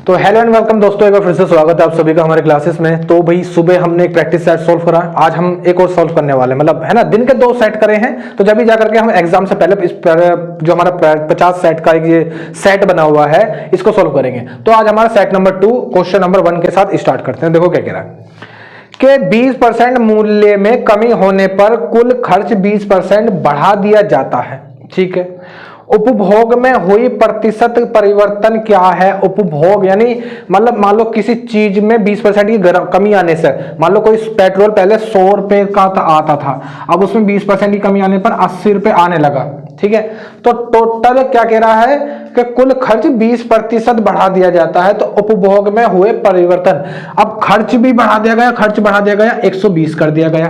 तो hello and welcome दोस्तों, एक बार फिर से स्वागत है आप सभी का हमारे क्लासेस में। तो भाई सुबह हमने एक प्रैक्टिस सेट सॉल्व करा, आज हम एक और सॉल्व करने वाले हैं, मतलब है ना, दिन के 2 सेट करे हैं। तो जब भी जाकर के हम एग्जाम से पहले इस जो हमारा 50 सेट का ये सेट बना हुआ है इसको सॉल्व करेंगे। तो आज हमारा सेट नंबर 2 क्वेश्चन नंबर 1 के साथ स्टार्ट करते हैं। देखो क्या कह रहा है कि 20% मूल्य में कमी होने पर कुल खर्च 20% बढ़ा दिया जाता है। ठीक है, उपभोग में हुई प्रतिशत परिवर्तन क्या है? उपभोग यानी मतलब मान लो किसी चीज में 20% की कमी आने से, मान लो कोई पेट्रोल पहले 100 रुपए का आता था, अब उसमें 20% की कमी आने पर 80 रुपए आने लगा। ठीक है, तो टोटल क्या कह रहा है कि कुल खर्च 20% बढ़ा दिया जाता है। तो उपभोग में हुए परिवर्तन, अब खर्च भी बढ़ा दिया गया, खर्च बढ़ा दिया गया, 120 कर दिया गया।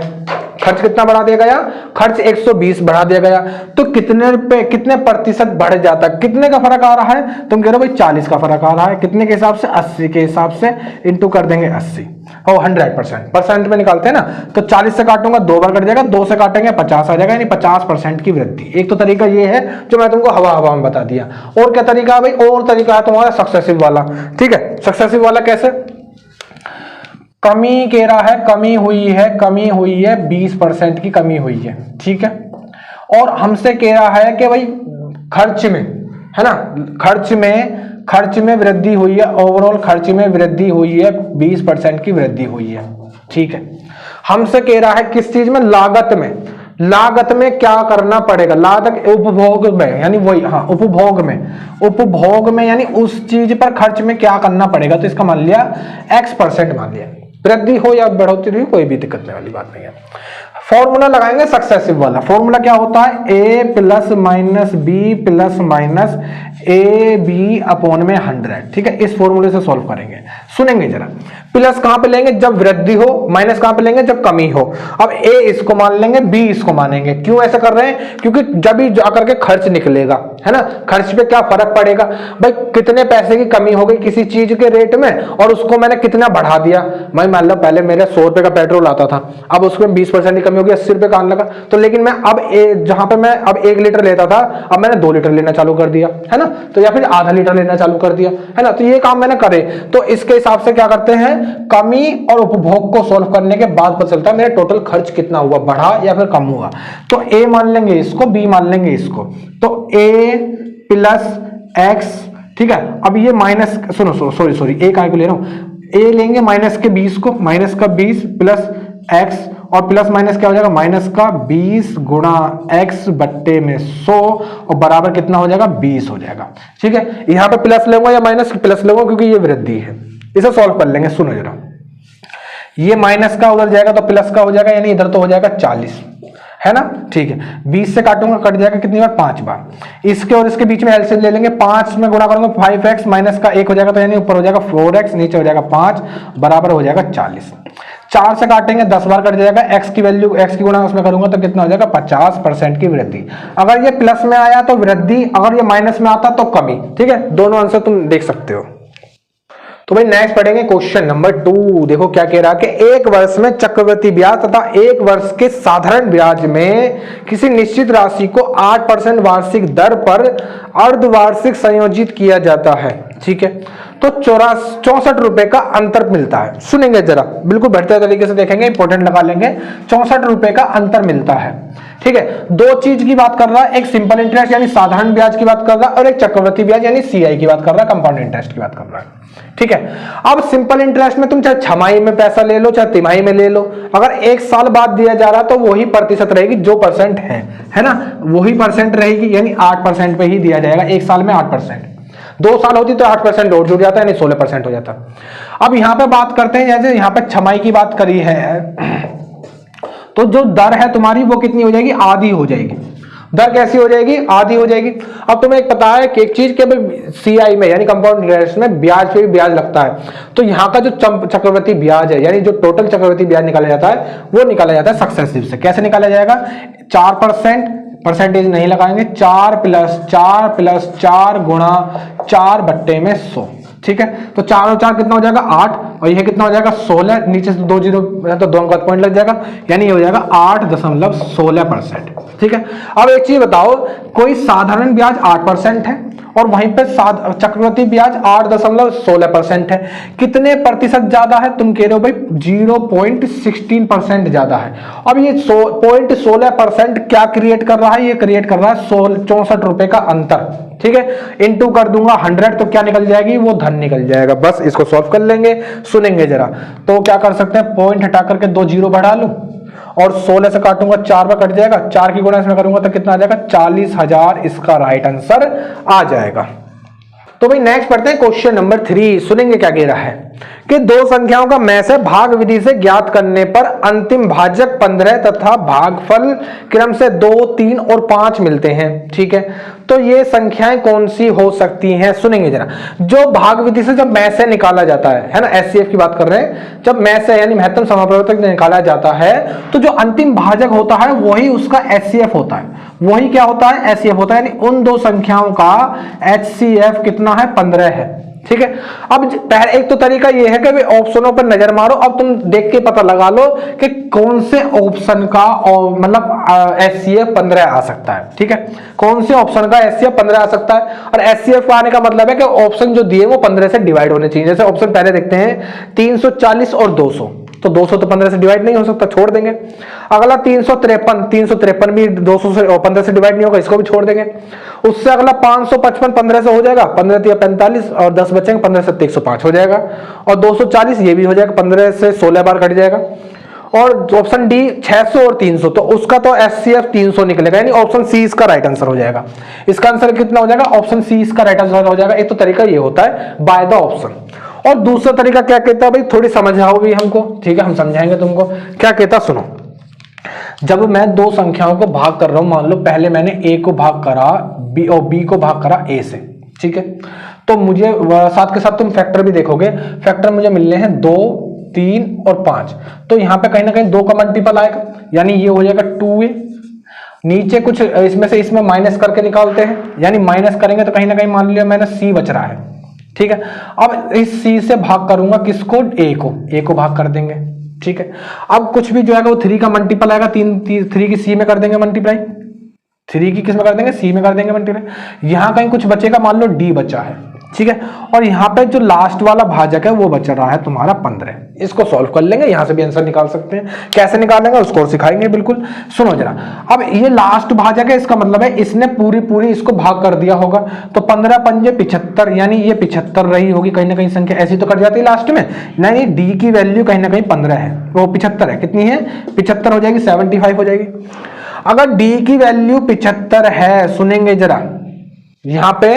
खर्च कितना बढ़ा दिया गया? खर्च 120 बढ़ा दिया गया। तो कितने रुपए, कितने प्रतिशत बढ़ जाता है? कितने का फर्क आ रहा है? तुम कह रहे हो भाई 40 का फर्क आ रहा है। कितने के हिसाब से? 80 के हिसाब से, इंटू कर देंगे 80 और 100% परसेंट में निकालते हैं ना। तो 40 से काटूंगा 2 बार कट जाएगा, 2 से काटेंगे 50 आ जाएगा, यानी 50% की वृद्धि। एक तो तरीका ये है जो मैं तुमको हवा हवा में बता दिया। और क्या तरीका है भाई? और तरीका है तुम्हारा सक्सेसिव वाला। ठीक है, सक्सेसिव वाला कैसे? कमी कह रहा है, कमी हुई है 20% की कमी हुई है। ठीक है, और हमसे कह रहा है कि भाई खर्च में, है ना, खर्च में वृद्धि हुई है, ओवरऑल खर्च में वृद्धि हुई है, 20% की वृद्धि हुई है। ठीक है, हमसे कह रहा है किस चीज में? लागत में क्या करना पड़ेगा? लागत उपभोग में, यानी वही, हाँ, उपभोग में यानी उस चीज पर खर्च में क्या करना पड़ेगा। तो इसका मान लिया X% मान लिया, वृद्धि हो या बढ़ोतरी हो कोई भी दिक्कत नहीं वाली बात नहीं है। फॉर्मूला लगाएंगे सक्सेसिव वाला। फॉर्मूला क्या होता है? a plus minus B plus minus A B upon में 100। ठीक है, इस फॉर्मूले से सॉल्व करेंगे। सुनेंगे जरा, प्लस कहां पे लेंगे? जब वृद्धि हो। माइनस कहां पे लेंगे? जब कमी हो। अब a इसको मान लेंगे, b इसको मानेंगे। क्यों ऐसा कर रहे हैं? क्योंकि जब ही जाकर के खर्च निकलेगा, है ना, खर्च पे क्या फर्क पड़ेगा भाई? कितने पैसे की कमी हो गई किसी चीज के रेट में और उसको मैंने कितना बढ़ा दिया। भाई मान लो पहले मेरे 100 रुपए का पेट्रोल आता था, अब उसमें 20% की कमी होगी, 80 रुपए का आने लगा। तो लेकिन मैं अब जहां पे मैं अब 1 लीटर लेता था, अब मैंने 2 लीटर लेना चालू कर दिया, है ना, तो या फिर आधा लीटर लेना चालू कर दिया, है ना। तो ये काम मैंने करे। तो इसके हिसाब से क्या करते हैं, कमी और उपभोग को सॉल्व करने के बाद पता चलता है मेरा टोटल खर्च कितना हुआ, बढ़ा या फिर कम हुआ। तो ए मान लेंगे इसको, बी मान लेंगे इसको। तो ए प्लस एक्स, ठीक है। अब ये माइनस, सुनो सॉरी ए का ले रहा हूं, ए लेंगे माइनस के 20 को, माइनस का 20 प्लस एक्स, और प्लस माइनस क्या हो जाएगा? माइनस का 20 गुणा एक्स बट्टे में 100, और बराबर कितना हो जाएगा? 20 हो जाएगा। ठीक है, यहां पे प्लस लूंगा या माइनस? प्लस लूंगा क्योंकि ये वृद्धि है। इसे सॉल्व कर लेंगे। सुनो जरा, ये माइनस का उधर जाएगा तो प्लस का हो जाएगा, यानी इधर तो हो जाएगा 40, है ना। ठीक है, 20 से काटूंगा, कट जाएगा कितनी बार? 5 बार। इसके और इसके बीच में एलसीएम ले लेंगे, 5 में गुणा करूंगा 5x माइनस का 1 हो जाएगा, तो यानी ऊपर हो जाएगा 4x, नीचे हो जाएगा 5, बराबर हो जाएगा 40। 4 से काटेंगे 10 बार कट जाएगा, x की वैल्यू, x की गुणा उसमें करूंगा तो कितना हो जाएगा? 50% की वृद्धि। अगर ये प्लस में आया तो वृद्धि, अगर ये माइनस में आता तो कमी। ठीक है, दोनों आंसर तुम देख सकते हो। तो भाई नेक्स्ट पढ़ेंगे क्वेश्चन नंबर 2। देखो क्या कह रहा है कि एक वर्ष में चक्रवृद्धि ब्याज तथा एक वर्ष के साधारण ब्याज में किसी निश्चित राशि को 8% वार्षिक दर पर अर्धवार्षिक संयोजित किया जाता है। ठीक है, तो 64 रुपए का अंतर मिलता है। सुनेंगे जरा, बिल्कुल बेहतर तरीके से देखेंगे, इंपॉर्टेंट लगा लेंगे। 64 रुपए का अंतर मिलता है। ठीक है, 2 चीज की बात कर रहा है, एक सिंपल इंटरेस्ट यानी साधारण ब्याज की बात कर रहा है, और एक चक्रवृद्धि ब्याज यानी सीआई की बात कर रहा है, कंपाउंड इंटरेस्ट की बात कर रहा है। ठीक है, अब सिंपल इंटरेस्ट में तुम चाहे छमाही में पैसा ले लो, चाहे तिमाही में ले लो, अगर 1 साल बाद दिया जा रहा तो वही प्रतिशत रहेगी जो परसेंट है ना, वही परसेंट रहेगी, यानी 8% पे ही दिया जाएगा। 1 साल में 8%, 2 साल होती तो 8% और जुड़ जाता है, यानी 16% हो जाता। अब यहां पे बात करते हैं, जैसे यहां पे छमाही की बात करी है, तो जो दर है तुम्हारी वो कितनी हो जाएगी? आधी हो जाएगी। दर कैसी हो जाएगी? आधी हो जाएगी। अब तुम्हें एक पता है कि एक चीज के सीआई में यानी कंपाउंड इंटरेस्ट में ब्याज पे भी ब्याज लगता है, तो यहाँ का जो चक्रवृद्धि ब्याज है, यानी जो टोटल चक्रवृद्धि ब्याज निकाला जाता है वो निकाला जाता है सक्सेसिव से। कैसे निकाला जाएगा? 4%, परसेंटेज नहीं लगाएंगे, 4 प्लस 4 गुणा 4 बट्टे में 100। ठीक है, तो 4 और 4 कितना हो जाएगा? 8, और यह कितना हो जाएगा? 16, नीचे से 2 जीरो तो 2 अंक पॉइंट लग जाएगा, यानी ये हो जाएगा 8.16%। ठीक है, अब एक चीज बताओ, कोई साधारण ब्याज 8% है और वहीं पे चक्रवृद्धि ब्याज 8.16% है। कितने प्रतिशत ज्यादा है? तुम कह रहे हो भाई 0.16% ज्यादा है। अब ये 0.16% क्या क्रिएट कर रहा है? ये क्रिएट कर रहा है 64 रुपए का अंतर। ठीक है, इनटू कर दूंगा 100 तो क्या निकल जाएगी? वो धन निकल जाएगा। बस इसको सॉल्व कर लेंगे, सुनेंगे जरा। तो क्या कर सकते हैं, पॉइंट हटा करके 2 जीरो बढ़ा लूं और 16 से काटूंगा 4 में कट जाएगा, 4 की गुणा इसमें करूंगा तो कितना आ जाएगा? 40,000 इसका राइट आंसर आ जाएगा। तो भाई नेक्स्ट पढ़ते हैं क्वेश्चन नंबर 3। सुनेंगे क्या कह रहा है कि दो संख्याओं का मैं से भाग विधि से ज्ञात करने पर अंतिम भाजक 15 तथा भागफल क्रम से 2, 3 और 5 मिलते हैं। ठीक है, तो ये संख्याएं कौन सी हो सकती हैं? सुनेंगे जरा। जो भाग विधि से जब मैं से निकाला जाता है ना, एचसीएफ की बात कर रहे हैं, जब मैं से यानी महत्तम समापवर्तक निकाला जाता है तो जो अंतिम भाजक होता है वही उसका एचसीएफ होता है। वही क्या होता है? एचसीएफ होता है। यानी उन दो संख्याओं का एचसीएफ कितना है? 15 है। ठीक है, अब पहले एक तो तरीका ये है कि ऑप्शनों पर नजर मारो। अब तुम देख के पता लगा लो कि कौन से ऑप्शन का मतलब एचसीएफ 15 आ सकता है। ठीक है, कौन से ऑप्शन का एचसीएफ 15 आ सकता है। और एचसीएफ आने का मतलब है कि ऑप्शन जो दिए वो 15 से डिवाइड होने चाहिए। जैसे ऑप्शन पहले देखते हैं 340 और 200, तो 200 तो 15 से डिवाइड नहीं हो सकता, छोड़ देंगे। अगला 353 भी 200 से 15 से डिवाइड नहीं होगा, इसको भी छोड़ देंगे। उससे अगला 555 15 से हो जाएगा, 15 से 45 और 10 बचेंगे, 15 से 105 हो जाएगा। और 240 ये भी हो जाएगा, 15 से 16 बार कट जाएगा। और ऑप्शन डी 600 और 300, तो उसका तो एचसीएफ 300 निकलेगा, यानी ऑप्शन सी इसका राइट आंसर हो जाएगा। इसका आंसर कितना हो जाएगा? ऑप्शन सी इसका राइट आंसर हो जाएगा। एक तो तरीका ये होता है बाय द ऑप्शन, और दूसरा तरीका क्या कहता है भाई, थोड़ी समझाओ भी हमको। ठीक है, हम समझाएंगे तुमको। क्या कहता, सुनो। जब मैं दो संख्याओं को भाग कर रहा हूं, मान लो पहले मैंने ए को भाग करा बी और बी को भाग करा ए से। ठीक है, तो मुझे साथ के साथ तुम फैक्टर भी देखोगे। फैक्टर मुझे मिलने हैं 2, 3 और 5। तो यहां पे कहीं ना कहीं 2 का मल्टीपल आएगा, यानी ये हो जाएगा 2a। नीचे कुछ इसमें से इसमें माइनस करके निकालते हैं, यानी माइनस करेंगे तो कहीं ना कहीं मान लिया मैंने सी बच रहा है। ठीक है, अब इस सी से भाग करूंगा किसको? ए को भाग कर देंगे। ठीक है, अब कुछ भी जो है वो 3 का मल्टीपल आएगा, 3 की सी में कर देंगे मल्टीप्लाई, 3 की किस में कर देंगे? सी में कर देंगे मल्टीप्लाई। यहां कहीं कुछ बचेगा, मान लो डी बचा है। ठीक है, और यहां पे जो लास्ट वाला भाजक है वो बच रहा है तुम्हारा 15। इसको सॉल्व कर लेंगे, यहां से भी आंसर निकाल सकते हैं। कैसे निकालेंगे उसको सिखाएंगे बिल्कुल। सुनो जरा, अब ये लास्ट भाजक है, इसका मतलब है इसने पूरी इसको भाग कर दिया होगा। तो 15 पंजे 75, यानी ये 75 रही होगी। कहीं ना कहीं संख्या ऐसी तो कट जाती है लास्ट में, यानी डी की वैल्यू कहीं ना कहीं 15 है, वो 75 है। कितनी है? 75 हो जाएगी, 75 हो जाएगी। अगर डी की वैल्यू 75 है, सुनेंगे जरा, यहां पे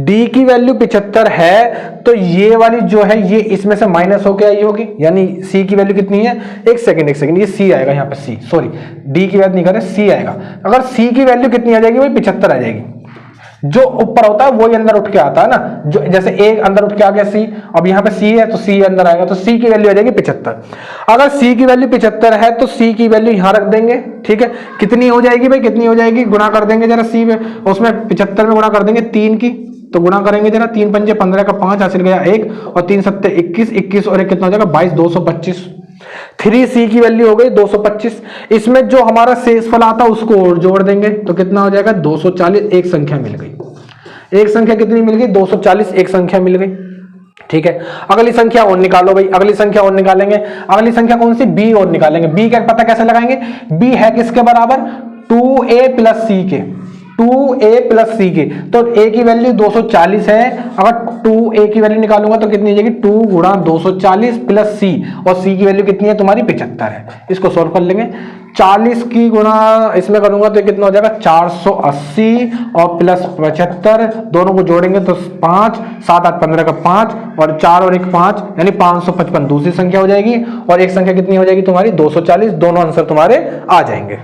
d की वैल्यू 75 है, तो ये वाली जो है ये इसमें से माइनस होके आई होगी, यानी c की वैल्यू कितनी है? एक सेकंड, ये c आएगा यहाँ पे, c, सॉरी d की वैल्यू नहीं कर रहे, c आएगा। अगर c की वैल्यू कितनी आ जाएगी भाई? 75 आ जाएगी। जो ऊपर होता है वही अंदर उठ के आता है ना, जो जैसे a अंदर उठ के आ गया c, अब यहाँ पे c है तो c अंदर आएगा, तो c की वैल्यू आ जाएगी 75। अगर c की वैल्यू 75 है तो c की वैल्यू यहाँ रख देंगे। ठीक है, कितनी हो जाएगी भाई? कितनी हो जाएगी? गुणा कर देंगे जरा c में, उसमें 75 में गुणा कर देंगे 3 की, तो गुणा करेंगे जरा, 3 पंजे 15 का 5 हासिल गया 1, और 3 सत्ते 21, 21 और 1 कितना हो जाएगा? 22, 225। 3c की वैल्यू हो गई 225। इसमें जो हमारा शेषफल आता है उसको और जोड़ देंगे तो कितना हो जाएगा? 240। एक संख्या मिल गई। एक संख्या कितनी मिल गई? 240 एक संख्या मिल गई। ठीक है, अगली संख्या और निकालो भाई, अगली संख्या और निकालेंगे। अगली संख्या कौन सी? बी और निकालेंगे। बी का पता कैसे लगाएंगे? बी है किसके बराबर? 2a प्लस सी के, 2a प्लस सी के। तो a की वैल्यू 240 है, अगर 2a की वैल्यू निकालूंगा तो कितनी हो जाएगी? 2 गुणा 240 प्लस c, और c की वैल्यू कितनी है तुम्हारी? 75 है। इसको सोल्व कर लेंगे। 40 की गुणा इसमें करूंगा तो कितना हो जाएगा? 480 और प्लस 75, दोनों को जोड़ेंगे तो 5, 7 8 15 का 5, और 4 और 1 5, यानी 555 दूसरी संख्या हो जाएगी। और एक संख्या कितनी हो जाएगी तुम्हारी? 240। दोनों आंसर तुम्हारे आ जाएंगे।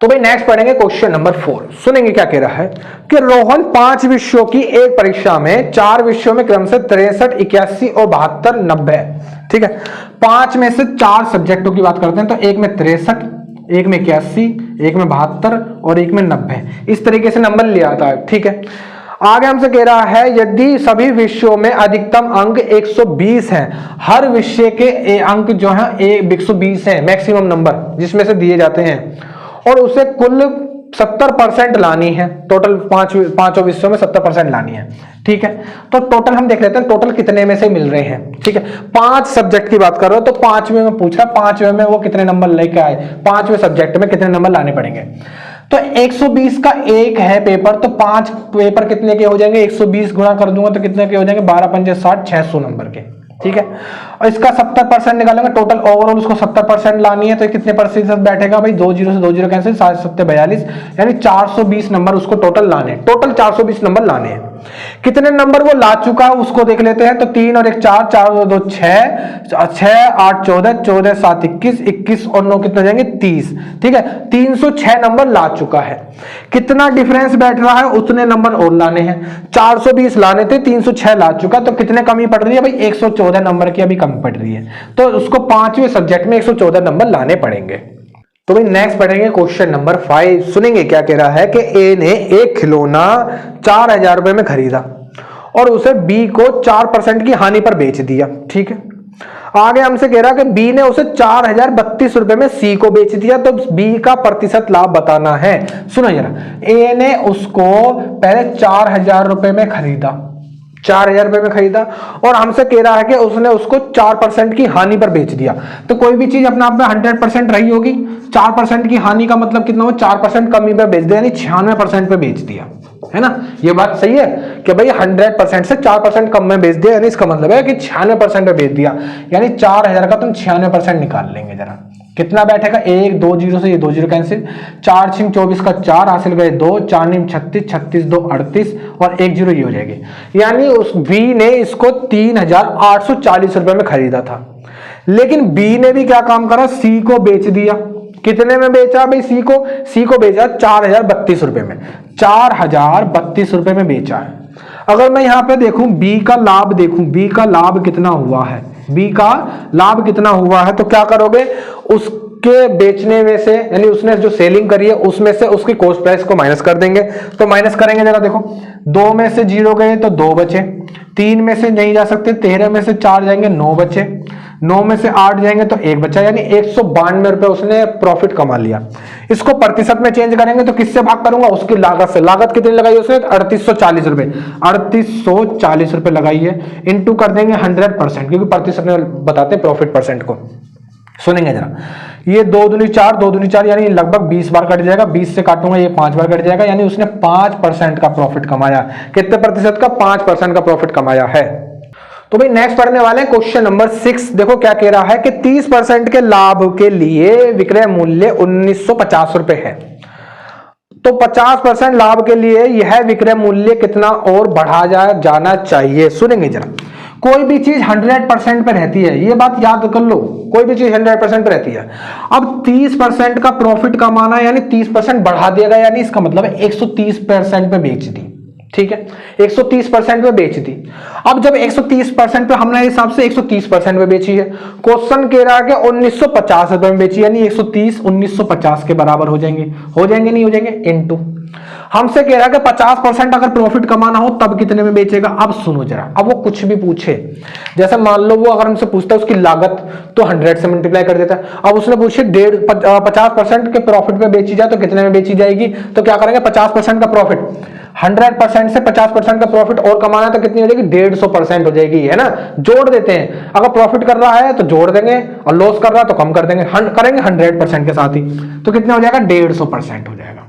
तो भाई नेक्स्ट पढ़ेंगे क्वेश्चन नंबर 4। सुनेंगे क्या कह रहा है कि रोहन 5 विषयों की एक परीक्षा में 4 विषयों में क्रम से 63, 81 और 72, 90। ठीक है, 5 में से 4 सब्जेक्टों की बात करते हैं, तो एक में 63, एक में 81, एक में 72 और एक में 90, इस तरीके से नंबर लिया आता है। ठीक है, आगे हमसे कह रहा है यदि सभी विषयों में अधिकतम अंक 120 हैं, हर विषय के अंक जो है 120 है मैक्सिमम नंबर जिसमें से दिए जाते हैं, और उसे कुल 70% लानी है, टोटल पांचों विषयों में 70% लानी है, ठीक है। तो टोटल हम देख लेते हैं टोटल कितने में से मिल रहे हैं, ठीक है। 5 सब्जेक्ट की बात कर रहे हो तो 5वें में पूछ रहा, 5वें में वो कितने नंबर लेके आए, 5वें सब्जेक्ट में कितने नंबर लाने पड़ेंगे। तो 120 का एक है पेपर, तो 5 पेपर कितने के हो जाएंगे, 120 गुणा कर दूंगा तो कितने के हो जाएंगे, 12 पंजे 60, 600 नंबर के, ठीक है। और इसका 70% निकालेंगे, टोटल ओवरऑल उसको 70% लानी है, तो कितने प्रतिशत बैठेगा भाई, 2 जीरो से 2 जीरो कैंसिल, 7 7 42, यानी 420 नंबर उसको टोटल लाने, टोटल 420 नंबर लाने हैं। कितने नंबर वो ला चुका है उसको देख लेते हैं। तो 3 और 1 4, 4 और 2 6, 6 8 14, 14 7 21, 21 और 9 कितने हो जाएंगे 30, ठीक है। 306 नंबर ला चुका है। कितना डिफरेंस बैठ रहा है, उतने नंबर और लाने हैं। 420 लाने थे, 306 ला चुका, तो कितने कमी पड़ रही है भाई, 114 नंबर की अभी कमी पड़ रही है। तो उसको 5वें सब्जेक्ट में 114 नंबर लाने पड़ेंगे। तो भाई नेक्स्ट पढ़ेंगे क्वेश्चन नंबर 5। सुनेंगे क्या कह रहा है कि ए ने एक खिलौना 4000 रुपए में खरीदा और उसे बी को 4% की हानि पर बेच दिया, ठीक है। आगे हमसे कह रहा है कि बी ने उसे 4032 रुपए में सी को बेच दिया, तो बी का प्रतिशत लाभ बताना है। सुनो जरा, ए ने उसको पहले 4000 रुपए में खरीदा, 4000 रुपए में खरीदा और हमसे कह रहा है कि उसने उसको 4% की हानि पर बेच दिया। तो कोई भी चीज अपने आप में 100% रही होगी, 4% की हानि का मतलब कितना हो, 4% कमी पे बेच दिया, यानी 96% पे बेच दिया, है ना। ये बात सही है कि भाई 100% से 4% कम में बेच दिया, यानी इसका मतलब है कि 96% पे बेच दिया, यानी 4000 का तुम 96% निकाल लेंगे। जरा कितना बैठेगा, 1 2 जीरो से ये 2 जीरो कैंसिल, 4 6 24 का 4 हासिल गए 2, 4 9 36, 36 2 38 और 1 जीरो ये हो जाएगी। यानी उस बी ने इसको 3840 रुपए में खरीदा था, लेकिन बी ने भी क्या काम करा, सी को बेच दिया। कितने में बेचा भाई, सी को बेचा 4032 रुपए में, 4032 रुपए में बेचा है। अगर मैं यहां पे देखूं बी का लाभ, देखूं बी का लाभ कितना हुआ है, बी का लाभ कितना हुआ है, तो क्या करोगे, उसके बेचने में से, यानी उसने जो सेलिंग करी है उसमें से उसकी कॉस्ट प्राइस को माइनस कर देंगे। तो माइनस करेंगे, जरा देखो, 2 में से 0 गए तो 2 बचे, 3 में से नहीं जा सकते, 13 में से 4 जाएंगे 9 बचे, 9 में से 8 जाएंगे तो 1 बचा, यानी 192 रुपए उसने प्रॉफिट कमा लिया। इसको प्रतिशत में चेंज करेंगे तो किससे भाग करूंगा, उसकी लागत से। लागत कितनी लगाई उसने, 3840 रुपए, 3840 रुपए लगाई है, इंटू कर देंगे 100%, क्योंकि प्रतिशत में बताते हैं प्रॉफिट परसेंट को। सुनेंगे जरा, ये 2 दूनी 4, 2 दूनी 4, यानी लगभग 20 बार कट जाएगा, 20 से काटूंगा ये 5 बार कट जाएगा, यानी उसने 5% का प्रॉफिट कमाया। कितने प्रतिशत का, 5% का प्रॉफिट कमाया है। तो भाई नेक्स्ट पढ़ने वाले हैं क्वेश्चन नंबर 6। देखो क्या कह रहा है कि 30% के लाभ के लिए विक्रय मूल्य 1950 रुपए है, तो 50% लाभ के लिए यह विक्रय मूल्य कितना और बढ़ाया जाना चाहिए। सुनेंगे जरा, कोई भी चीज 100% पे रहती है, ये बात याद कर लो, कोई भी चीज 100% पे रहती है। अब 30% का प्रॉफिट कमाना, यानी 30% बढ़ा दिया गया, यानी इसका मतलब है 130% पे बेच दी, ठीक है, 130% पे बेच दी। अब जब 130% पे हमने हिसाब से 130% पे बेची है, क्वेश्चन कह रहा है कि 1950 रुपए में बेची, यानी 130 1950 के बराबर हो जाएंगे, नहीं हो जाएंगे, इनटू हमसे कह रहा है कि 50% अगर प्रॉफिट कमाना हो तब कितने में बेचेगा। अब सुनो जरा, अब वो कुछ भी पूछे, जैसे मान लो वो अगर हमसे पूछता है उसकी लागत, तो 100 से मल्टीप्लाई कर देता है। अब उसने पूछे 50% के प्रॉफिट पे बेची जाए तो कितने में बेची जाएगी, तो क्या करेंगे, 50% का प्रॉफिट, 100% से 50% का प्रॉफिट और कमाना है तो कितनी हो जाएगी, 150% हो जाएगी, है ना। जोड़ देते हैं, अगर प्रॉफिट कर रहा है तो जोड़ देंगे और लॉस कर रहा है तो कम कर देंगे, करेंगे 100% के साथ ही, तो कितना हो जाएगा, 150% हो जाएगा।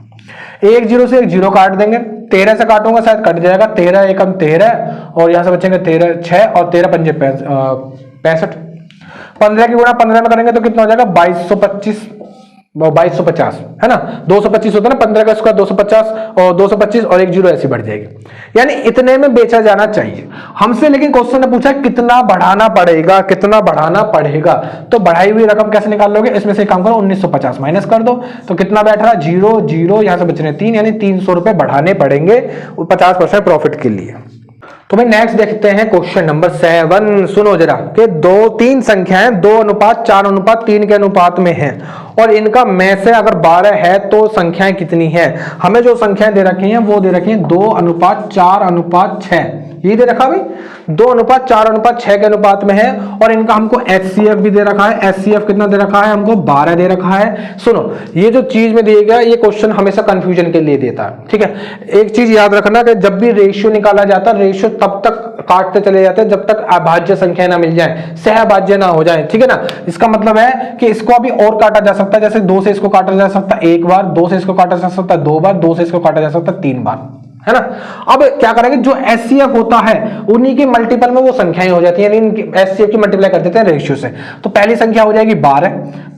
1 जीरो से 1 जीरो काट देंगे, 13 से काटूंगा शायद कट जाएगा, 13 एकम 13 और यहां से बचेंगे 13 6 और 13 पंजे 65, 15 की गुणा 15 में करेंगे तो कितना हो जाएगा, 2250, है ना। 225 होता है ना, 15 का स्क्वायर 250 और 225 और 1 जीरो ऐसी बढ़ जाएगी, यानी इतने में बेचा जाना चाहिए हमसे। लेकिन क्वेश्चन ने पूछा कितना बढ़ाना पड़ेगा, कितना बढ़ाना पड़ेगा, तो बढ़ाई हुई रकम कैसे निकाल लोगे, इसमें से काम करो, 1950 माइनस कर दो, तो कितना बैठ रहा है, 0 0, यहां से बच रहे 3, यानी 300 रुपए बढ़ाने पड़ेंगे 50% प्रॉफिट के लिए। तो भाई नेक्स्ट देखते हैं क्वेश्चन नंबर 7। सुनो जरा, कि 3 संख्याएं 2:4:3 के अनुपात में हैं और इनका में से अगर 12 है तो संख्याएं कितनी हैं। हमें जो संख्याएं दे रखी हैं वो दे रखी हैं 2:4:6, ये दे रखा भाई 2:4:6 के अनुपात में है, और इनका हमको HCF भी दे रखा है। HCF कितना दे रखा है हमको? 12 दे रखा है। सुनो, ये जो चीज में दिया गया ये क्वेश्चन हमेशा कंफ्यूजन के लिए देता है, ठीक है। एक चीज याद रखना कि जब भी रेशियो निकाला जाता है, रेशियो तब तक काटते चले जाते हैं जब तक अभाज्य संख्या ना मिल जाए, सहभाज्य ना हो जाए, ठीक है ना। इसका मतलब है कि इसको अभी और काटा जा सकता है, जैसे 2 से इसको काटा जा सकता है 1 बार, 2 से इसको काटा जा सकता है 2 बार, 2 से इसको काटा जा सकता है 3 बार, है ना। अब क्या करेंगे, जो HCF होता है उन्हीं के मल्टीपल में वो संख्याएं हो जाती है, यानी HCF की मल्टीप्लाई कर देते हैं रेशियो से। तो पहली संख्या हो जाएगी 12,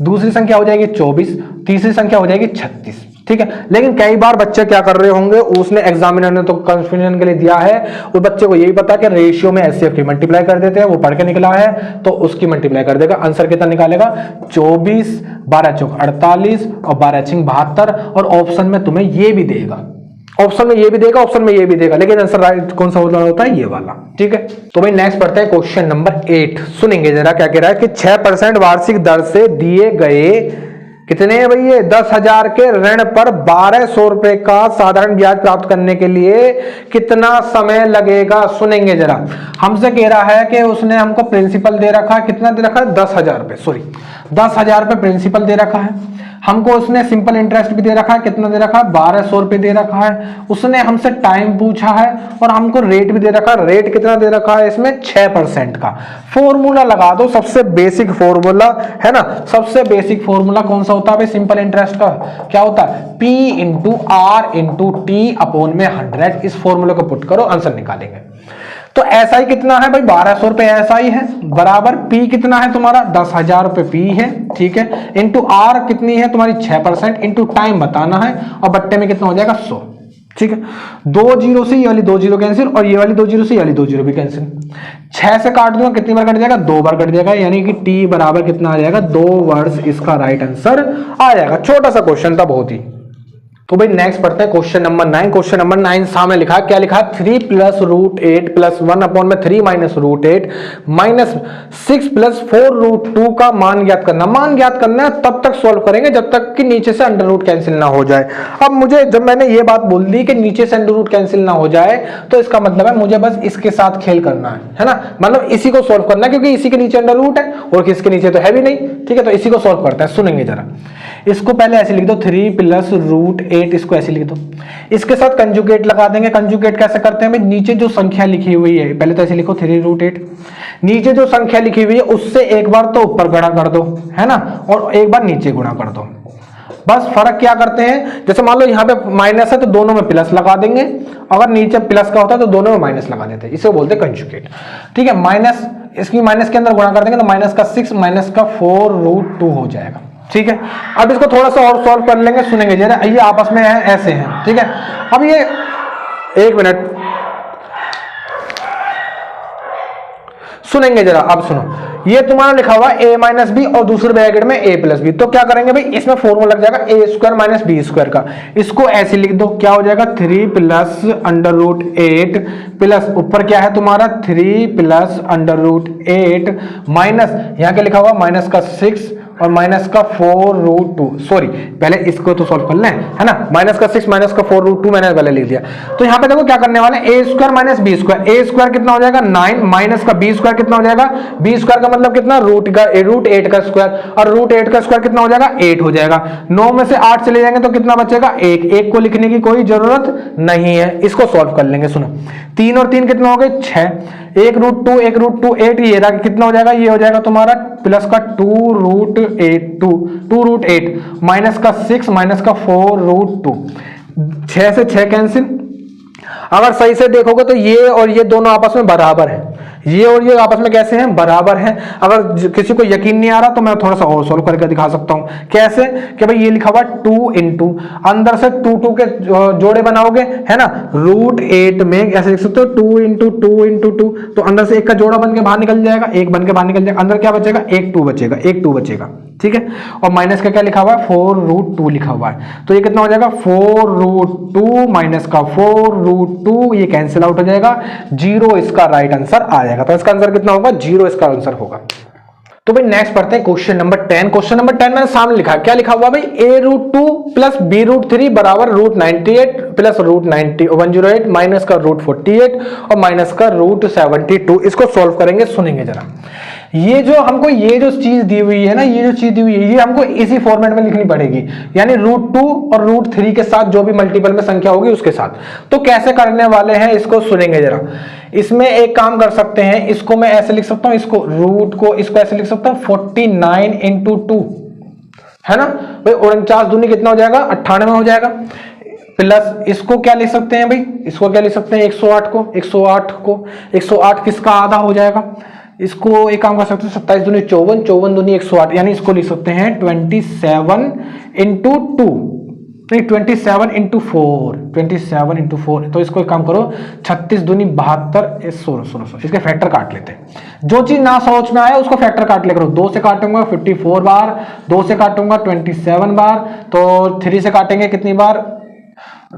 दूसरी संख्या हो जाएगी 24, तीसरी संख्या हो जाएगी 36, ठीक है। लेकिन कई बार बच्चे क्या कर रहे होंगे, उसने एग्जामिनर ने तो कंफ्यूजन के लिए दिया है, उस बच्चे को यही पता कि रेशियो में HCF की मल्टीप्लाई कर देते हैं, वो पढ़ के निकला है तो उसकी मल्टीप्लाई कर देगा। आंसर कितना निकालेगा? 24, 12 चौक 48 और 12 छिंग 72, और ऑप्शन में तुम्हें ये भी देगा, ऑप्शन में ये भी देगा, ऑप्शन में ये भी देगा, लेकिन आंसर राइट कौन सा होता है? ये वाला, ठीक है। तो भाई नेक्स्ट पढ़ते हैं क्वेश्चन नंबर 8। सुनेंगे जरा क्या कह रहा है कि 6% वार्षिक दर से दिए गए कितने है भाई ये 10,000 के ऋण पर 1200 रुपए का साधारण ब्याज प्राप्त करने के लिए कितना समय लगेगा। सुनेंगे जरा, हमसे कह रहा है कि उसने हमको प्रिंसिपल दे रखा है, कितना दे रखा है? 10,000 रुपए, सॉरी 10,000 रुपए प्रिंसिपल दे रखा है। हमको उसने सिंपल इंटरेस्ट भी दे रखा है, कितना दे रखा है? 1200 रुपए दे रखा है। उसने हमसे टाइम पूछा है और हमको रेट भी दे रखा है। रेट कितना दे रखा है इसमें? 6% का। फॉर्मूला लगा दो, सबसे बेसिक फॉर्मूला है ना, सबसे बेसिक फॉर्मूला कौन सा होता है भाई सिंपल इंटरेस्ट का? क्या होता है? P into R into T upon में 100। इस फॉर्मूले को पुट करो, आंसर निकालेंगे। तो ऐसा ही कितना है भाई? 1200 रुपए ऐसा ही है, बराबर P कितना है तुम्हारा? 10,000 रुपए P है, ठीक है, इंटू आर कितनी है तुम्हारी? 6%, इंटू टाइम बताना है, और बट्टे में कितना हो जाएगा? 100, ठीक है। 2 जीरो से ये वाली 2 जीरो कैंसिल, और ये वाली 2 जीरो से ये वाली 2 जीरो भी कैंसिल। 6 से काट दूंगा, कितनी बार कट जाएगा? 2 बार कट जाएगा, यानी कि T बराबर कितना आ जाएगा? 2 वर्ष इसका राइट आंसर आ जाएगा। छोटा सा क्वेश्चन था बहुत ही। तो भाई नेक्स्ट पढ़ते हैं क्वेश्चन नंबर 9। क्वेश्चन नंबर 9 सामने लिखा है, क्या लिखा है? 3 प्लस रूट 8 प्लस 1 अपॉन में 3 minus root 8 minus 6 plus 4 root 2 का मान ज्ञात करना। मान ज्ञात करना है तब तक सॉल्व करेंगे जब तक कि नीचे से अंडर रूट कैंसिल ना हो जाए। अब मुझे जब मैंने ये बात बोल दी कि नीचे से अंडर रूट कैंसिल ना हो जाए, तो इसका मतलब है मुझे बस इसके साथ खेल करना है ना, मतलब इसी को सॉल्व करना है, क्योंकि इसी के नीचे अंडर रूट है और किसके नीचे तो है भी नहीं, ठीक है। तो इसी को सॉल्व करते हैं। सुनेंगे जरा, इसको पहले ऐसे लिख दो 3 प्लस रूट 8, इसको ऐसे लिख दो, इसके साथ कंजुगेट लगा देंगे। कंजुगेट कैसे करते हैं भाई? नीचे जो संख्या लिखी हुई है पहले तो ऐसे लिखो 3 रूट 8, नीचे जो संख्या लिखी हुई है उससे एक बार तो ऊपर गुणा कर दो, है ना, और एक बार नीचे गुणा कर दो। बस फर्क क्या करते हैं, जैसे मान लो यहाँ पे माइनस है तो दोनों में प्लस लगा देंगे, अगर नीचे प्लस का होता है तो दोनों में माइनस लगा देते हैं, इसे बोलते हैं कंजुगेट, ठीक है। माइनस, इसकी माइनस के अंदर गुणा कर देंगे तो माइनस का 6 माइनस का 4 रूट 2 हो जाएगा, ठीक है। अब इसको थोड़ा सा और सॉल्व कर लेंगे। सुनेंगे जरा, ये आपस में है ऐसे हैं, ठीक है। अब ये 1 मिनट सुनेंगे जरा, अब सुनो, ये तुम्हारा लिखा हुआ a माइनस बी और दूसरे ब्रैकेट में a प्लस बी, तो क्या करेंगे भाई? इसमें फॉर्मूला लग जाएगा a square minus B square का, इसको ऐसे लिख दो, क्या हो जाएगा? 3 प्लस अंडर रूट 8 प्लस ऊपर क्या है तुम्हारा? 3 प्लस अंडर रूट 8 माइनस यहाँ क्या लिखा हुआ? माइनस का 6 और माइनस का 4 रूट 2, सॉरी पहले इसको तो सॉल्व कर लें, है ना। माइनस का 6 माइनस का 4 रूट 2 मैंने पहले लिख दिया। तो यहाँ पे देखो क्या करने वाले, a square minus B square, a square कितना हो जाएगा? 9 माइनस का b स्क्वायर कितना हो जाएगा? b स्क्वायर का मतलब कितना? रूट 8 का स्क्वायर, और रूट 8 का स्क्वायर कितना हो जाएगा? 8 हो जाएगा। 9 में से 8 चले जाएंगे तो कितना बचेगा? 1 को लिखने की कोई जरूरत नहीं है, इसको सॉल्व कर लेंगे। सुनो, 3 और 3 कितना हो गए? 6, 1 रूट 2 1 रूट 2 8, ये कितना हो जाएगा? ये हो जाएगा तुम्हारा प्लस का 2 रूट 8 माइनस का 6 माइनस का 4 रूट 2, 6 से 6 कैंसिल। अगर सही से देखोगे तो ये और ये दोनों आपस में बराबर है, ये और ये आपस में कैसे हैं? बराबर हैं। अगर किसी को यकीन नहीं आ रहा तो मैं थोड़ा सा और सोल्व करके दिखा सकता हूं। कैसे? कि भाई ये लिखा हुआ 2 इंटू अंदर से 2 के जोड़े बनाओगे, है ना, रूट 8 में ऐसे लिख सकते हो 2 इंटू 2, तो अंदर से एक का जोड़ा बन के बाहर निकल जाएगा, एक बन के बाहर निकल जाएगा, अंदर क्या बचेगा? 1 2 बचेगा, ठीक है। और माइनस का क्या लिखा हुआ है? 4 रूट 2 लिखा हुआ है, तो ये कितना हो जाएगा? 4 रूट 2 माइनस का 4 रूट 2, ये कैंसिल आउट हो जाएगा, 0 इसका राइट आंसर आ जाएगा। तो इसका आंसर कितना होगा? 0 इसका आंसर होगा। तो भाई नेक्स्ट पढ़ते हैं क्वेश्चन नंबर 10। क्वेश्चन नंबर 10 मैंने सामने लिखा, क्या लिखा हुआ भाई, a√2 प्लस b√3 बराबर √98 प्लस √108 माइनस का √48 और माइनस का √72। इसको सॉल्व करेंगे, सुनेंगे जरा। ये जो चीज दी हुई है ना, ये जो चीज दी हुई है, ये हमको इसी फॉर्मेट में लिखनी पड़ेगी, यानी √2 और √3 के साथ जो भी मल्टीपल में संख्या होगी उसके साथ। तो कैसे करने वाले हैं इसको सुनेंगे जरा। इसमें एक काम कर सकते हैं, इसको मैं ऐसे लिख सकता हूं, इसको ऐसे लिख सकता हूं 49 × 2, है ना भाई। 49 दूनी कितना हो जाएगा, 98 हो जाएगा। प्लस इसको क्या लिख सकते हैं भाई, इसको क्या लिख सकते हैं, 108 किसका आधा हो जाएगा। इसको एक काम कर सकते हैं, 27 दूनी 54, 54 दूनी 108, यानी इसको लिख सकते हैं 27 × 2, नहीं 27 × 4, 27 × 4। तो इसको एक काम करो, 36 दूनी 72, 16, इसके फैक्टर काट लेते हैं। जो चीज ना सोच में आया उसको फैक्टर काट ले करो। 2 से काटूंगा 54 बार, 2 से काटूंगा 27 बार, तो 3 से काटेंगे कितनी बार,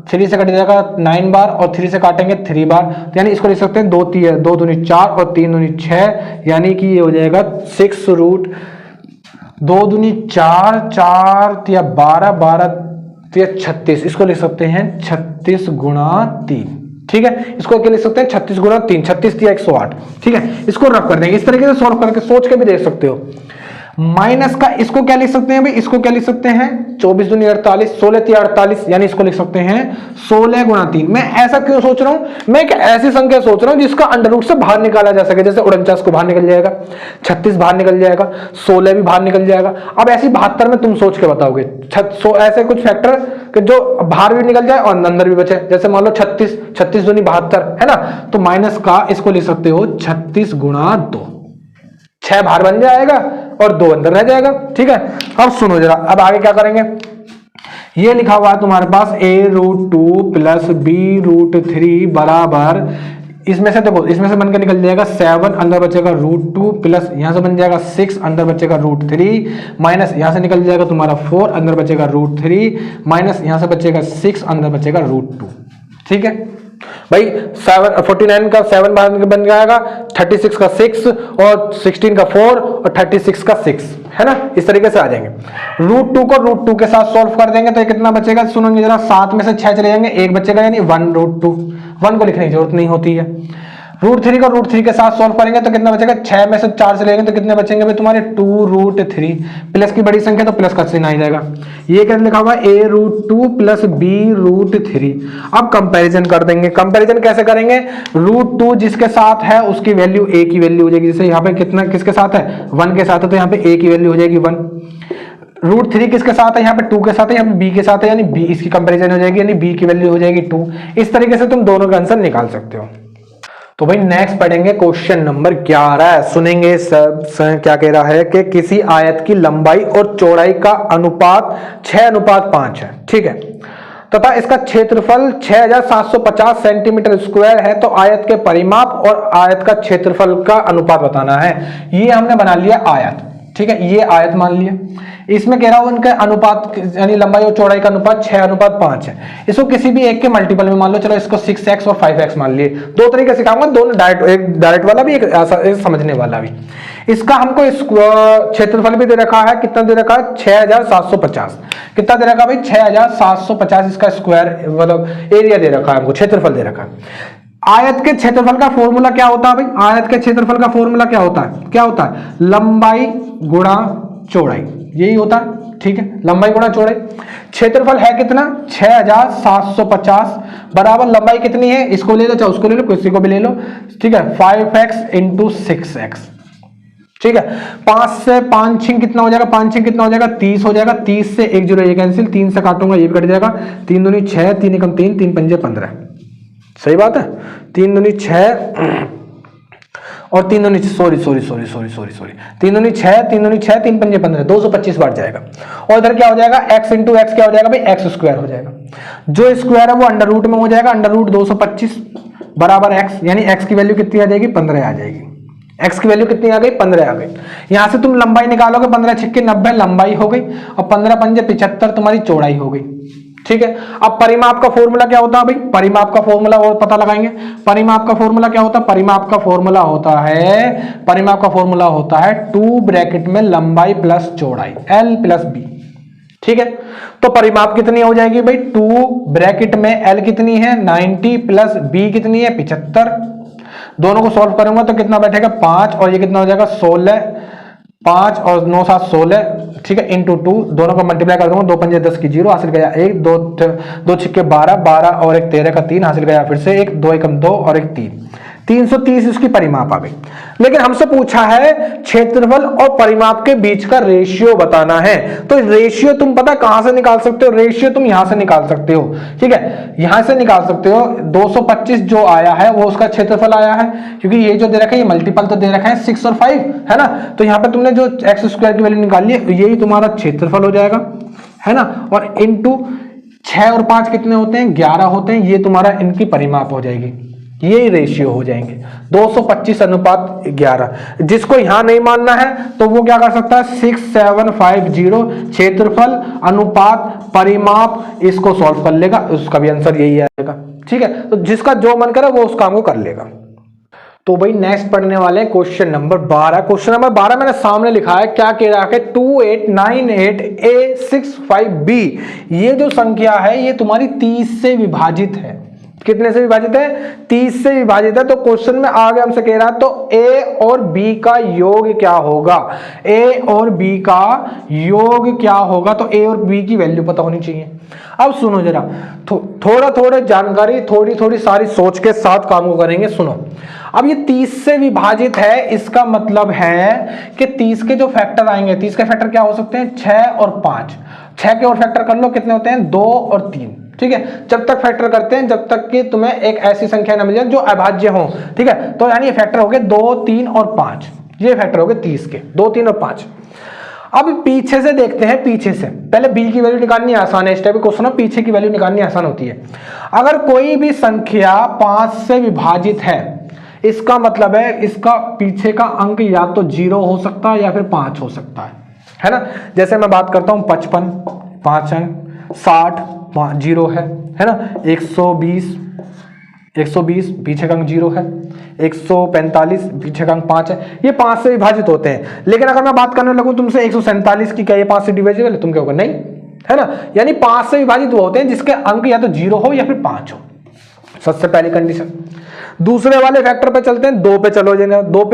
3 से कट जाएगा 9 बार, और 3 से काटेंगे 3 बार, तो यानी इसको लिख सकते हैं 2 दूनी 4 और 3 दूनी 6, यानी कि ये हो जाएगा 6√2 दूनी 4, 4 या 12 या 36। इसको लिख सकते हैं 36 × 3, ठीक है। इसको क्या लिख सकते हैं, 36 × 3, 36 या 108, ठीक है। इसको रख कर देंगे, इस तरीके से सॉल्व करके सोच के भी देख सकते हो। माइनस का इसको क्या लिख सकते हैं भाई, इसको क्या लिख सकते हैं, 24 दूनी 48, 16 या 48, यानी इसको लिख सकते हैं 16 × 3। मैं ऐसा क्यों सोच रहा हूं, मैं एक ऐसी संख्या सोच रहा हूं जिसका अंडर रूट से बाहर निकाला जा सके। जैसे 49 को बाहर निकल जाएगा, 36 बाहर निकल जाएगा, 16 भी बाहर निकल जाएगा। अब ऐसी 72 में तुम सोच के बताओगे ऐसे कुछ फैक्टर कि जो बाहर भी निकल जाए और अंदर भी बचे। जैसे मान लो 36 दूनी 72, है ना, तो माइनस का इसको लिख सकते हो 36 × 2, 6 बाहर बन जाएगा और 2 अंदर रह जाएगा, ठीक है। अब सुनो जरा, अब आगे क्या करेंगे। ये लिखा हुआ है तुम्हारे पास a√2 प्लस b√3 बराबर, इसमें से देखो, इसमें से बनकर निकल जाएगा 7, अंदर बचेगा √2 प्लस यहां से बन जाएगा 6, अंदर बचेगा √3 माइनस यहां से निकल जाएगा तुम्हारा 4, अंदर बचेगा √3 माइनस यहां से बचेगा 6, अंदर बचेगा √2, ठीक है भाई। 49 का 7 बाहर बन जाएगा, 36 का 6 और 16 का 4 और 36 का 6, है ना। इस तरीके से आ जाएंगे। √2 को √2 के साथ सॉल्व कर देंगे तो ये कितना बचेगा, सुनोगे जरा, 7 में से 6 चले जाएंगे, 1 बचेगा, यानी 1√2, 1 को लिखने की जरूरत नहीं होती है। √3 को √3 के साथ सॉल्व करेंगे तो कितना बचेगा, 6 में से 4 चले जाएंगे तो कितने बचेंगे भाई तुम्हारे 2√3, प्लस की बड़ी संख्या तो प्लस का चिन्ह आ जाएगा। ये क्या लिखा हुआ है, a√2 प्लस b√3। अब कंपैरिजन कर देंगे। कंपैरिजन कैसे करेंगे, √2 जिसके साथ है उसकी वैल्यू a की वैल्यू हो जाएगी। जैसे यहाँ पे कितना किसके साथ है, 1 के साथ है, तो यहाँ पे a की वैल्यू हो जाएगी 1। √3 किसके साथ है, यहाँ पे 2 के साथ है, यहाँ पे b के साथ है, यानी b इसकी कंपैरिजन हो जाएगी, यानी b की वैल्यू हो जाएगी 2। इस तरीके से तुम दोनों का आंसर निकाल सकते हो। तो भाई नेक्स्ट पढ़ेंगे क्वेश्चन नंबर 11। सुनेंगे सब क्या कह रहा है कि किसी आयत की लंबाई और चौड़ाई का अनुपात 6:5 है, ठीक है, तथा इसका क्षेत्रफल 6750 सेंटीमीटर स्क्वायर है, तो आयत के परिमाप और आयत का क्षेत्रफल का अनुपात बताना है। ये हमने बना लिया आयत, ठीक है, ये आयत मान लिया। इसमें कह रहा हूं उनका अनुपात यानी लंबाई और चौड़ाई का अनुपात 6:5 है। इसको किसी भी एक के मल्टीपल में मान लो, चलो इसको 6x और 5x मान लिए। दो तरीके सिखाऊंगा, दोनों डायरेक्ट, एक डायरेक्ट वाला भी, एक समझने वाला भी। इसका हमको क्षेत्रफल भी दे रखा है, कितना दे रखा है, 6750। कितना दे रखा है भाई, 6750 इसका स्क्वायर मतलब एरिया दे रखा है, हमको क्षेत्रफल दे रखा है। आयत के क्षेत्रफल का फॉर्मूला क्या होता है भाई, आयत के क्षेत्रफल का फॉर्मूला क्या होता है, क्या होता है, लंबाई गुणा चौड़ाई, यही होता है, ठीक है, लंबाई गुणा चौड़ाई। क्षेत्रफल है कितना, 6750 बराबर लंबाई कितनी है, इसको ले लो चाहे उसको ले लो, किसी को भी ले लो, ठीक है, 5x × 6x, ठीक है। 5 से 5 छिंग कितना हो जाएगा, 5 छिंग कितना हो जाएगा, 30 हो जाएगा। 30 से 1 0 ये कैंसिल, 3 से काटूंगा ये भी कट जाएगा, 3 दूनी 6, 3 एकम 3, 3 पंजे 15, सही बात है। 3 दूनी 6 और 3 दूनी 3 दूनी 6, 3 दूनी 6, 3 पंजे 15, 225 बार जाएगा। और इधर क्या हो जाएगा, x × x क्या हो जाएगा भाई, x स्क्वायर हो जाएगा। जो स्क्वायर है वो अंडर रूट में हो जाएगा, अंडर रूट 225 बराबर x, यानी x की वैल्यू कितनी आ जाएगी, 15 आ जाएगी। x की वैल्यू कितनी आ गई, 15 आ गई। यहां से तुम लंबाई निकालोगे, 15 × 6 = 90 लंबाई हो गई, और 15 पंजे 75 तुम्हारी चौड़ाई हो गई, ठीक है। अब परिमाप का फॉर्मूला क्या होता है भाई, परिमाप का फॉर्मूला और पता लगाएंगे। परिमाप का फॉर्मूला क्या होता है, परिमाप का फॉर्मूला होता है 2 ब्रैकेट में लंबाई प्लस चौड़ाई L प्लस B, ठीक है। तो परिमाप कितनी हो जाएगी भाई, 2 ब्रैकेट में L कितनी है 90 प्लस B कितनी है 75। दोनों को सॉल्व करूंगा तो कितना बैठेगा 5 और ये कितना हो जाएगा 16, 5 और 9 7 16, ठीक है, इंटू 2, दोनों को मल्टीप्लाई कर दूंगा, 2 पंजे 10 की 0 हासिल गया 1, 2 छिक्के 12, 12 और 1 13 का 3 हासिल गया फिर से 1, 2 एकम 2 और 1 3, 330 इसकी परिमाप आ गई। लेकिन हमसे पूछा है क्षेत्रफल और परिमाप के बीच का रेशियो बताना है। तो रेशियो तुम पता कहां से निकाल सकते हो, रेशियो तुम यहां से निकाल सकते हो, ठीक है, यहां से निकाल सकते हो। 225 जो आया है वो उसका क्षेत्रफल आया है, क्योंकि ये जो दे रखा है ये मल्टीपल तो दे रखा है 6 और 5 है ना, तो यहां पे तुमने जो एक्स स्क्वायर की वैल्यू निकाली है यही तुम्हारा क्षेत्रफल हो जाएगा, है ना, और इंटू 6 और 5 कितने होते हैं 11 होते हैं, ये तुम्हारा इनकी परिमाप हो जाएगी, ये रेशियो हो जाएंगे 225 अनुपात 11। जिसको यहां नहीं मानना है तो वो क्या कर सकता है 6750 क्षेत्रफल अनुपात परिमाप, इसको सॉल्व कर लेगा, उसका भी आंसर यही आएगा, ठीक है। तो जिसका जो मन करे वो उस काम को कर लेगा। तो भाई नेक्स्ट पढ़ने वाले हैं क्वेश्चन नंबर 12। क्वेश्चन नंबर 12 मैंने सामने लिखा है, क्या कह रहा है 2898A65B, ये जो संख्या है ये तुम्हारी 30 से विभाजित है। कितने से विभाजित है 30 से विभाजित है। तो क्वेश्चन में आगे हमसे कह रहा है तो A और B का योग क्या होगा, A और B का योग क्या होगा, तो A और B की वैल्यू पता होनी चाहिए। अब सुनो जरा, थोड़ा जानकारी थोड़ी सारी सोच के साथ काम को करेंगे। सुनो, अब ये 30 से विभाजित है, इसका मतलब है कि 30 के जो फैक्टर आएंगे, 30 के फैक्टर क्या हो सकते हैं 6 और 5, 6 के और फैक्टर कर लो कितने होते हैं 2 और 3, ठीक है। जब तक फैक्टर करते हैं जब तक कि तुम्हें एक ऐसी संख्या ना मिल जाए जो अभाज्य हो, ठीक है। तो यानी ये फैक्टर हो गए 2 3 और 5, ये फैक्टर हो गए 30 के 2 3 और 5। अब पीछे से देखते हैं, पीछे से पहले B की वैल्यू निकालनी आसान है, इस टाइप क्वेश्चन पीछे की वैल्यू निकालनी आसान होती है। अगर कोई भी संख्या 5 से विभाजित है, इसका मतलब है इसका पीछे का अंक या तो 0 हो सकता है या फिर 5 हो सकता है ना। जैसे मैं बात करता हूं 55 5 अंक, 60 0 है ना, 120 पीछे का अंक 0 है, 145 पीछे का अंक 5 है, ये 5 से विभाजित होते हैं। लेकिन अगर मैं बात करने लगूं तुमसे 147 की, क्या ये 5 से डिविजिबल है, तुम क्या होगा नहीं, है ना। यानी 5 से विभाजित वो होते हैं जिसके अंक या तो 0 हो या फिर 5 हो, सबसे पहली कंडीशन। दूसरे वाले फैक्टर पे चलते हैं, 2 पे चलो जाएंगे। 2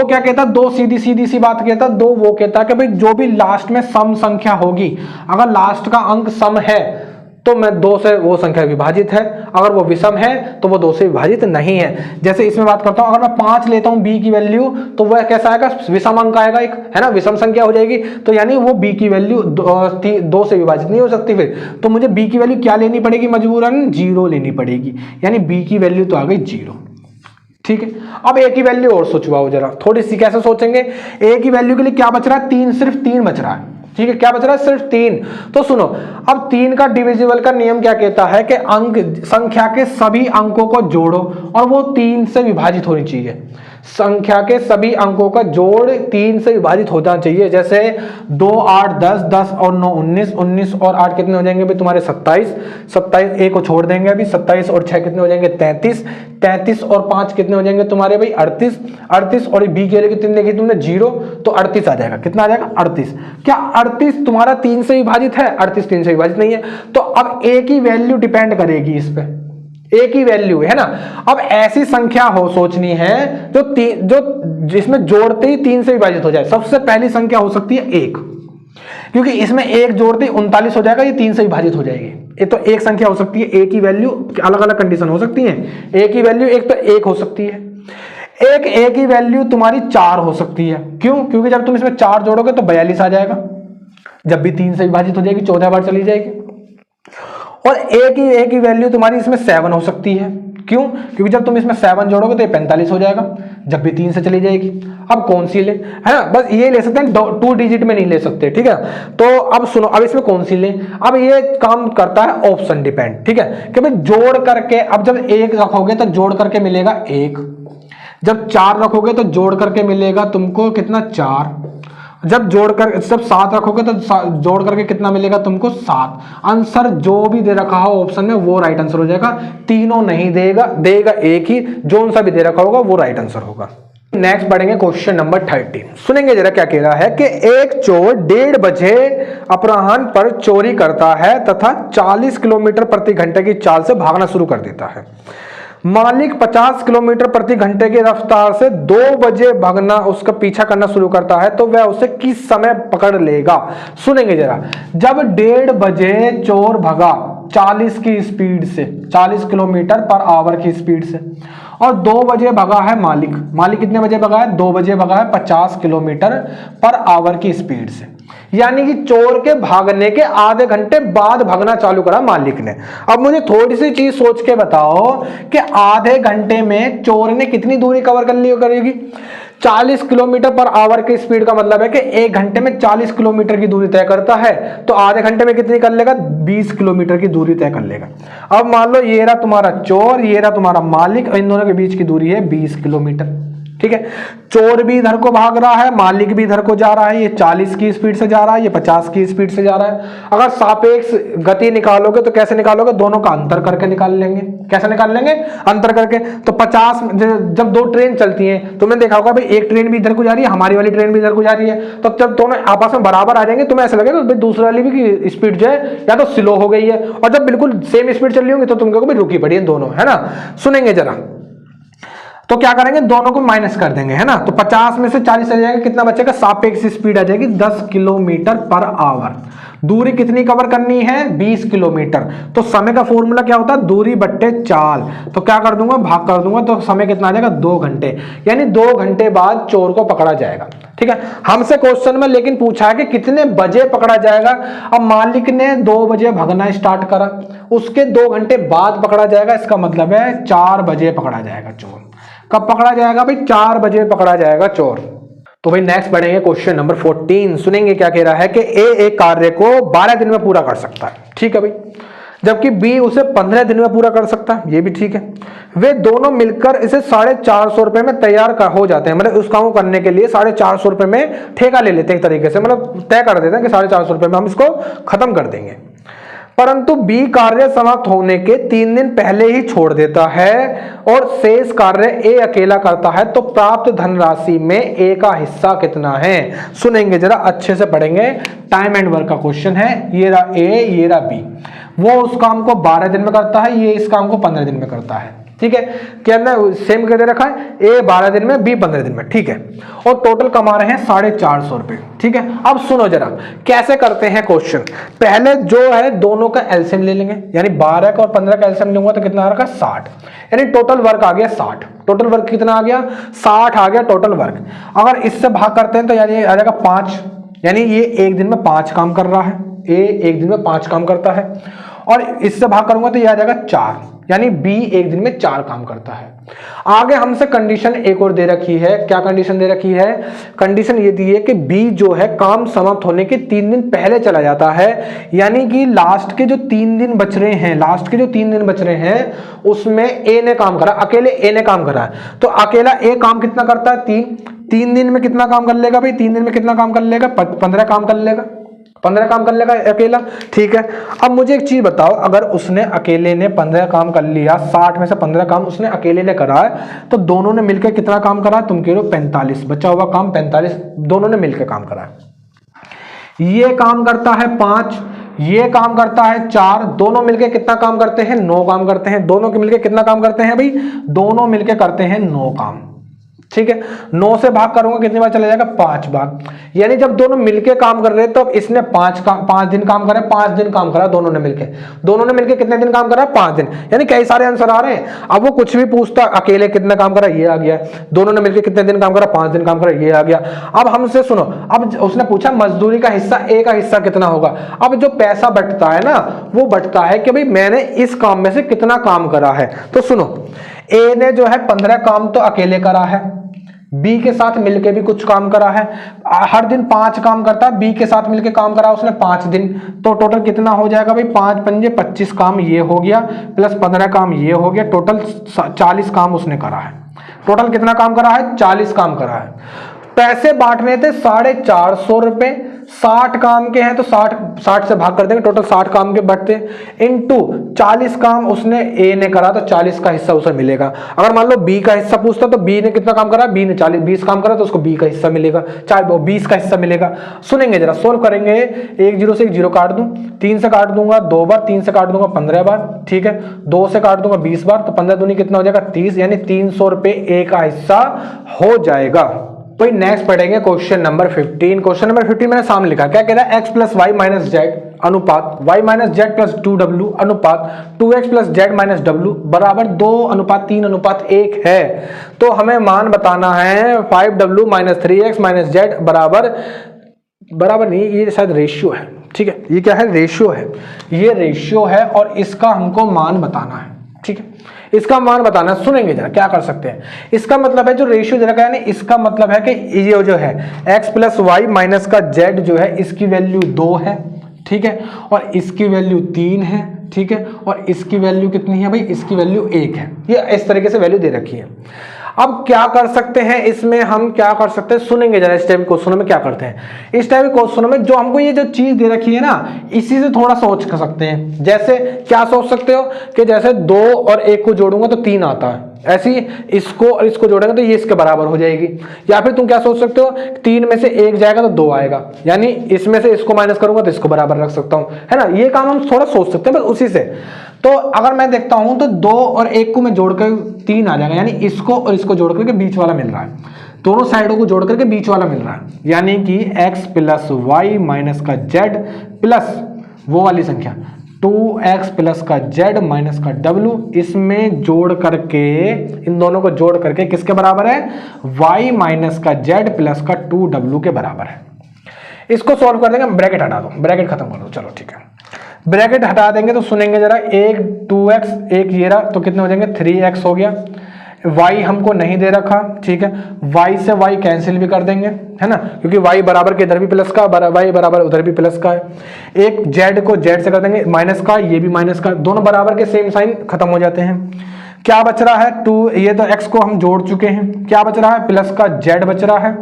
क्या कहता है, 2 सीधी सी बात कहता है, 2 वो कहता है कि भाई जो भी लास्ट में सम संख्या होगी, अगर लास्ट का अंक सम है तो मैं 2 से वो संख्या विभाजित है, अगर वो विषम है तो वो 2 से विभाजित नहीं है। जैसे इसमें बात करता हूं, अगर मैं 5 लेता हूं B की वैल्यू तो वह कैसा आएगा विषम अंक आएगा एक, है ना, विषम संख्या हो जाएगी। तो यानी वो B की वैल्यू 2 से विभाजित नहीं हो सकती, फिर तो मुझे B की वैल्यू क्या लेनी पड़ेगी, मजबूरन 0 लेनी पड़ेगी, यानी B की वैल्यू तो आ गई 0, ठीक है। अब A की वैल्यू और सोचवाओ जरा, थोड़ी सी कैसे सोचेंगे। A की वैल्यू के लिए क्या बच रहा है 3, सिर्फ 3 बच रहा है, ठीक है। क्या बच रहा है सिर्फ 3। तो सुनो, अब 3 का डिविजिबल का नियम क्या कहता है कि अंक संख्या के सभी अंकों को जोड़ो और वो 3 से विभाजित होनी चाहिए। संख्या के सभी अंकों का जोड़ 3 से विभाजित होना चाहिए। जैसे 2 8 10, 10 और 9 19, 19 और 8 कितने हो जाएंगे भाई तुम्हारे 27, 27 1 को छोड़ देंगे अभी, 27 और 6 कितने हो जाएंगे 33, 33 और 5 कितने हो जाएंगे तुम्हारे भाई 38, 38 और B के लिए कितनी देखी तुमने 0, तो 38 आ जाएगा। कितना आ जाएगा 38। क्या 38 तुम्हारा 3 से विभाजित है, 38 3 से विभाजित नहीं है। तो अब A की वैल्यू डिपेंड करेगी इस पे, A की वैल्यू है ना। अब ऐसी संख्या हो सोचनी है जो जिसमें जोड़ते ही 3 से विभाजित हो जाए। सबसे पहली संख्या हो सकती है 1, क्योंकि इसमें 1 जोड़ते ही 39 हो जाएगा, ये 3 से विभाजित हो जाएगी। ये तो एक संख्या हो सकती है। A की वैल्यू अलग अलग कंडीशन हो सकती है। A की वैल्यू एक तो 1 हो सकती है, एक A की वैल्यू तुम्हारी 4 हो सकती है। क्यों? क्योंकि जब तुम इसमें 4 जोड़ोगे तो 42 आ जाएगा, जब भी 3 से विभाजित हो जाएगी 14 बार चली जाएगी। और A की वैल्यू तुम्हारी इसमें 7 हो सकती है। क्यों? क्योंकि जब तुम इसमें 7 जोड़ोगे तो ये 45 हो जाएगा, जब भी 3 से चली जाएगी। अब कौन सी ले, है ना, बस ये ले सकते हैं, 2 डिजिट में नहीं ले सकते, ठीक है। तो अब सुनो, अब इसमें कौन सी ले, अब ये काम करता है ऑप्शन डिपेंड, ठीक है, कि भाई जोड़ करके, अब जब 1 रखोगे तो जोड़ करके मिलेगा 1, जब 4 रखोगे तो जोड़ करके मिलेगा तुमको कितना 4, जब जोड़कर जब 7 रखोगे तो जोड़ करके कितना मिलेगा तुमको 7। आंसर जो भी दे रखा हो ऑप्शन में वो राइट आंसर हो जाएगा, तीनों नहीं देगा, देगा एक ही, जो सा भी दे रखा होगा वो राइट आंसर होगा। नेक्स्ट बढ़ेंगे क्वेश्चन नंबर 13, सुनेंगे जरा क्या कह रहा है कि एक चोर 1:30 बजे अपराह्न पर चोरी करता है तथा 40 किलोमीटर प्रति घंटे की चाल से भागना शुरू कर देता है। मालिक 50 किलोमीटर प्रति घंटे की रफ्तार से 2 बजे भागना उसका पीछा करना शुरू करता है तो वह उसे किस समय पकड़ लेगा। सुनेंगे जरा, जब 1:30 बजे चोर भगा 40 की स्पीड से, 40 किलोमीटर पर आवर की स्पीड से, और 2 बजे भगा है मालिक कितने बजे भगा है, 2 बजे भगा है 50 किलोमीटर पर आवर की स्पीड से, यानी कि चोर के भागने के आधे घंटे बाद भागना चालू करा मालिक ने। अब मुझे थोड़ी सी चीज सोच के बताओ कि आधे घंटे में चोर ने कितनी दूरी कवर कर ली करेगी। 40 किलोमीटर पर आवर की स्पीड का मतलब है कि 1 घंटे में 40 किलोमीटर की दूरी तय करता है, तो आधे घंटे में कितनी कर लेगा, 20 किलोमीटर की दूरी तय कर लेगा। अब मान लो ये रहा तुम्हारा चोर, ये रहा तुम्हारा मालिक, इन दोनों के बीच की दूरी है 20 किलोमीटर, ठीक है। चोर भी इधर को भाग रहा है, मालिक भी इधर को जा रहा है, ये 40 की स्पीड से जा रहा है, ये 50 की स्पीड से जा रहा है। अगर सापेक्ष गति निकालोगे तो कैसे निकालोगे, दोनों का अंतर करके निकाल लेंगे। कैसे निकाल लेंगे, अंतर करके। तो 50, जब 2 ट्रेन चलती हैं, तुमने देखा होगा भाई एक ट्रेन भी इधर को जा रही है, हमारी वाली ट्रेन भी इधर को जा रही है, तो जब दोनों आपस में बराबर आ जाएंगे तुम्हें ऐसा लगेगा भाई दूसरी वाली भी स्पीड जो है या तो स्लो हो गई है, और जब बिल्कुल सेम स्पीड चल रही होगी तो तुमको भी रुकी पड़ी है दोनों, है ना। सुनेंगे जरा, तो क्या करेंगे, दोनों को माइनस कर देंगे, है ना। तो 50 में से 40 चले जाएगा, कितना बचेगा, सापेक्ष स्पीड आ जाएगी 10 किलोमीटर पर आवर। दूरी कितनी कवर करनी है, 20 किलोमीटर। तो समय का फॉर्मूला क्या होता है, दूरी बट्टे चाल। तो क्या कर दूंगा, भाग कर दूंगा, तो समय कितना आ जाएगा, 2 घंटे, यानी 2 घंटे बाद चोर को पकड़ा जाएगा, ठीक है। हमसे क्वेश्चन में लेकिन पूछा है कि कितने बजे पकड़ा जाएगा। अब मालिक ने 2 बजे भागना स्टार्ट करा, उसके 2 घंटे बाद पकड़ा जाएगा, इसका मतलब है 4 बजे पकड़ा जाएगा चोर। कब पकड़ा जाएगा भाई, 4 बजे पकड़ा जाएगा चोर। तो भाई नेक्स्ट बढ़ेंगे क्वेश्चन नंबर 14, सुनेंगे क्या कह रहा है कि ए एक कार्य को 12 दिन में पूरा कर सकता है, ठीक है भाई, जबकि बी उसे 15 दिन में पूरा कर सकता है, ये भी ठीक है। वे दोनों मिलकर इसे 450 रुपए में तैयार हो जाते हैं, मतलब उस काम को करने के लिए 450 रुपए में ठेका ले लेते हैं, एक तरीके से मतलब तय कर देते हैं कि 450 रुपए में हम इसको खत्म कर देंगे। परंतु बी कार्य समाप्त होने के 3 दिन पहले ही छोड़ देता है और शेष कार्य ए अकेला करता है, तो प्राप्त धनराशि में ए का हिस्सा कितना है। सुनेंगे जरा, अच्छे से पढ़ेंगे, टाइम एंड वर्क का क्वेश्चन है। ये रहा ए, ये रहा बी, वो उस काम को 12 दिन में करता है, ये इस काम को 15 दिन में करता है, ठीक है। क्या सेम कर दे रखा है, ए 12 दिन में, बी 15 दिन में, ठीक है। और टोटल कमा रहे हैं 450 रुपए, ठीक है। अब सुनो जरा कैसे करते हैं क्वेश्चन। पहले जो है दोनों का एलसीएम ले लेंगे, यानी 12 का और 15 का एलसीएम लूंगा तो कितना आ रहा है, 60, यानी टोटल वर्क आ गया 60। टोटल वर्क कितना आ गया, 60 आ गया टोटल वर्क। अगर इससे भाग करते हैं तो यानी आ जाएगा 5, यानी ये एक दिन में 5 काम कर रहा है, ए एक दिन में 5 काम करता है। और इससे भाग करूंगा तो ये आ जाएगा 4, यानी बी एक दिन में 4 काम करता है। आगे हमसे कंडीशन एक और दे रखी है, क्या कंडीशन दे रखी है, कंडीशन ये दी है कि बी जो है काम समाप्त होने के 3 दिन पहले चला जाता है, यानी कि लास्ट के जो 3 दिन बच रहे हैं, लास्ट के जो 3 दिन बच रहे हैं उसमें ए ने काम करा, अकेले ए ने काम करा है। तो अकेला ए काम कितना करता है, 3 दिन में कितना काम कर लेगा भाई, 3 दिन में कितना काम कर लेगा, 15 काम कर लेगा, 15 काम कर लेगा अकेला, ठीक है। अब मुझे एक चीज बताओ, अगर उसने अकेले ने 15 काम कर लिया, 60 में से 15 काम उसने अकेले ने करा है, तो दोनों ने मिलकर कितना काम करा, तुम कह रहे हो 45, बचा हुआ काम 45 दोनों ने मिलकर काम करा है। ये काम करता है 5, ये काम करता है 4, दोनों मिलकर कितना काम करते हैं, 9 काम करते हैं। दोनों के मिलकर कितना काम करते हैं भाई, दोनों मिलकर करते हैं 9 काम, ठीक है। 9 से भाग करूंगा कितनी बार चला जाएगा, 5 बार। यानी जब दोनों मिलके काम कर रहे हैं तो अब इसने 5 दिन काम करा, 5 दिन काम करा दोनों ने मिलके कितने दिन काम करा, 5 दिन, यानी कई सारे आंसर आ रहे हैं। अब वो कुछ भी पूछता, अकेले कितना काम करा, ये आ गया, दोनों ने मिलकर कितने दिन काम करा, 5 दिन काम करा, ये आ गया। अब हमसे सुनो, अब उसने पूछा मजदूरी का हिस्सा, ए का हिस्सा कितना होगा। अब जो पैसा बटता है ना, वो बटता है कि भाई मैंने इस काम में से कितना काम करा है। तो सुनो, ए ने जो है 15 काम तो अकेले करा है, बी के साथ मिलके भी कुछ काम करा है, हर दिन 5 काम करता है, बी के साथ मिलके काम करा उसने 5 दिन, तो टोटल कितना हो जाएगा भाई, 5 पंजे 25 काम ये हो गया, प्लस 15 काम ये हो गया, टोटल 40 काम उसने करा है। टोटल कितना काम करा है, 40 काम करा है। पैसे बांटने थे 450 रुपए, 60 काम के हैं तो 60 से भाग कर देंगे, टोटल 60 काम के बटते इनटू 40 काम उसने ए ने करा तो 40 का हिस्सा उसे मिलेगा। अगर मान लो बी का हिस्सा पूछता तो बी ने कितना काम करा, बी ने 20 काम करा तो उसको बी का हिस्सा मिलेगा, चाहे 20 का हिस्सा मिलेगा। सुनेंगे जरा, सोल्व करेंगे। 1 0 से 1 0 काट दूं, 3 से काट दूंगा 2 बार, 3 से काट दूंगा 15 बार, ठीक है, 2 से काट दूंगा 20 बार, तो 15 दूनी कितना हो जाएगा 30, यानी 300 रुपए ए का हिस्सा हो जाएगा। तो नेक्स्ट पढ़ेंगे क्वेश्चन नंबर 15। क्वेश्चन नंबर 15 मैंने सामने लिखा, क्या कह रहा है, x plus y minus z अनुपात y minus z plus 2w अनुपात 2x plus Z minus w बराबर 2:3:1 है। तो हमें मान बताना है 5w minus 3x minus Z बराबर नहीं, ये शायद रेशियो है, ठीक है, ये क्या है, रेशियो है, ये रेशियो है और इसका हमको मान बताना है, ठीक है, इसका मान बताना। सुनेंगे जरा क्या कर सकते हैं। इसका मतलब है जो रेशियो दे रखा है, इसका मतलब है कि ये जो है x प्लस वाई माइनस का z जो है इसकी वैल्यू 2 है, ठीक है, और इसकी वैल्यू 3 है, ठीक है, और इसकी वैल्यू कितनी है भाई, इसकी वैल्यू 1 है। ये इस तरीके से वैल्यू दे रखी है। अब क्या कर सकते हैं इसमें, हम क्या कर सकते हैं, सुनेंगे जरा। इस टाइप के क्वेश्चनों में क्या करते हैं, इस टाइप के क्वेश्चनों में जो हमको ये जो चीज दे रखी है ना, इसी से थोड़ा सोच कर सकते हैं। जैसे क्या सोच सकते हो कि जैसे 2 और 1 को जोड़ूंगा तो 3 आता है, ऐसे ही इसको और इसको जोड़ेंगे तो ये इसके बराबर हो जाएगी। या फिर तुम क्या सोच सकते हो, 3 में से 1 जाएगा तो 2 आएगा, यानी इसमें से इसको माइनस करूंगा तो इसको बराबर रख सकता हूं, है ना। ये काम हम थोड़ा सोच सकते हैं बस उसी से। तो अगर मैं देखता हूं तो 2 और 1 को मैं जोड़कर 3 आ जाएगा, यानी इसको और इसको जोड़ करके बीच वाला मिल रहा है, दोनों साइडों को जोड़ करके बीच वाला मिल रहा है, यानी कि x प्लस वाई माइनस का z प्लस वो वाली संख्या 2x प्लस का z माइनस का w, इसमें जोड़ करके, इन दोनों को जोड़ करके किसके बराबर है, y माइनस का z प्लस का 2w के बराबर है। इसको सॉल्व कर देंगे, ब्रैकेट हटा दो, ब्रैकेट खत्म कर दो, चलो ठीक है, ब्रैकेट हटा देंगे तो सुनेंगे जरा, 1 2x 1 ये रहा तो कितने हो जाएंगे 3x हो गया। y हमको नहीं दे रखा, ठीक है, y से y कैंसिल भी कर देंगे, है ना, क्योंकि y बराबर के इधर भी प्लस का, y बराबर उधर भी प्लस का है। एक z को z से कर देंगे माइनस का, ये भी माइनस का, दोनों बराबर के सेम साइन खत्म हो जाते हैं। क्या बच रहा है 2, ये तो x को हम जोड़ चुके हैं, क्या बच रहा है प्लस का z बच रहा है,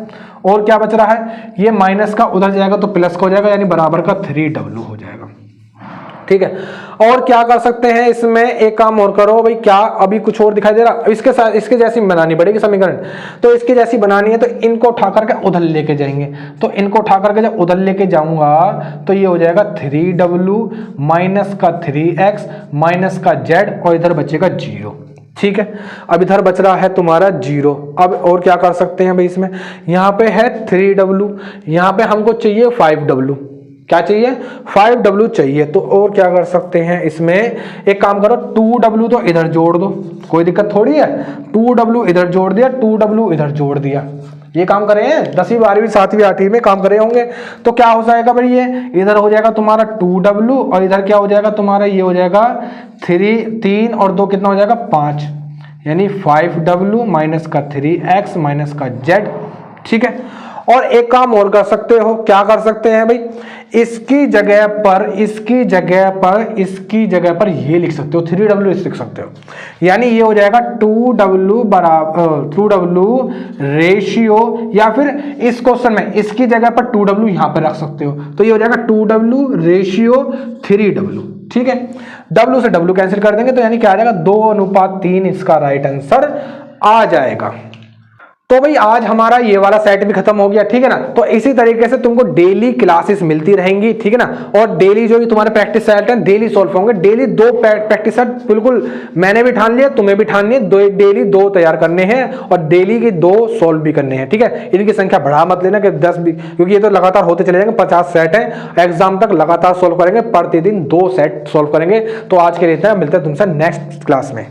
और क्या बच रहा है, ये माइनस का उधर जाएगा तो प्लस का हो जाएगा, यानी बराबर का 3w हो जाएगा, ठीक है। और क्या कर सकते हैं इसमें, एक काम और करो भाई, क्या अभी कुछ और दिखाई दे रहा, इसके साथ इसके जैसी बनानी पड़ेगी समीकरण, तो इसके जैसी बनानी है तो इनको उठा करके उधर लेके जाएंगे, तो इनको उठा करके जब उधर लेके जाऊंगा तो ये हो जाएगा 3w माइनस का 3x माइनस का z और इधर बचेगा 0, ठीक है। अब इधर बच रहा है तुम्हारा 0। अब और क्या कर सकते हैं भाई इसमें, यहाँ पे है 3w, यहाँ पे हमको चाहिए 5w, क्या चाहिए 5w चाहिए, तो और क्या कर सकते हैं इसमें, एक काम करो 2w तो इधर जोड़ दो, कोई दिक्कत थोड़ी है, 2w इधर जोड़ दिया, 2w इधर जोड़ दिया, ये काम करे हैं 10वीं 12वीं 7वीं 8वीं में काम करे होंगे। तो क्या हो जाएगा भाई, ये इधर हो जाएगा तुम्हारा 2w और इधर क्या हो जाएगा तुम्हारा, ये हो जाएगा 3 और 2 कितना हो जाएगा 5, यानी 5w माइनस का 3x माइनस का z, ठीक है। और एक काम और कर सकते हो, क्या कर सकते हैं भाई, इसकी जगह पर ये लिख सकते हो 3w लिख सकते हो, यानी ये हो जाएगा 2w बराबर 2w रेशियो, या फिर इस क्वेश्चन में इसकी जगह पर 2w यहां पर रख सकते हो, तो ये हो जाएगा 2w रेशियो 3w, ठीक है। w से w कैंसिल कर देंगे तो यानी क्या आ जाएगा 2:3, इसका राइट आंसर आ जाएगा। तो भाई आज हमारा ये वाला सेट भी खत्म हो गया, ठीक है ना। तो इसी तरीके से तुमको डेली क्लासेस मिलती रहेंगी, ठीक है ना, और डेली जो भी तुम्हारे प्रैक्टिस सेट है डेली सॉल्व होंगे, डेली 2 प्रैक्टिस सेट बिल्कुल मैंने भी ठान लिया, तुम्हें भी ठान लिया, डेली 2 तैयार करने हैं और डेली के 2 सॉल्व भी करने हैं, ठीक है। इनकी संख्या बढ़ा मत लेना कि 10 भी, क्योंकि ये तो लगातार होते चले जाएंगे, 50 सेट है, एग्जाम तक लगातार सॉल्व करेंगे, प्रतिदिन 2 सेट सॉल्व करेंगे। तो आज के लिए इतना, मिलते हैं तुमसे नेक्स्ट क्लास में।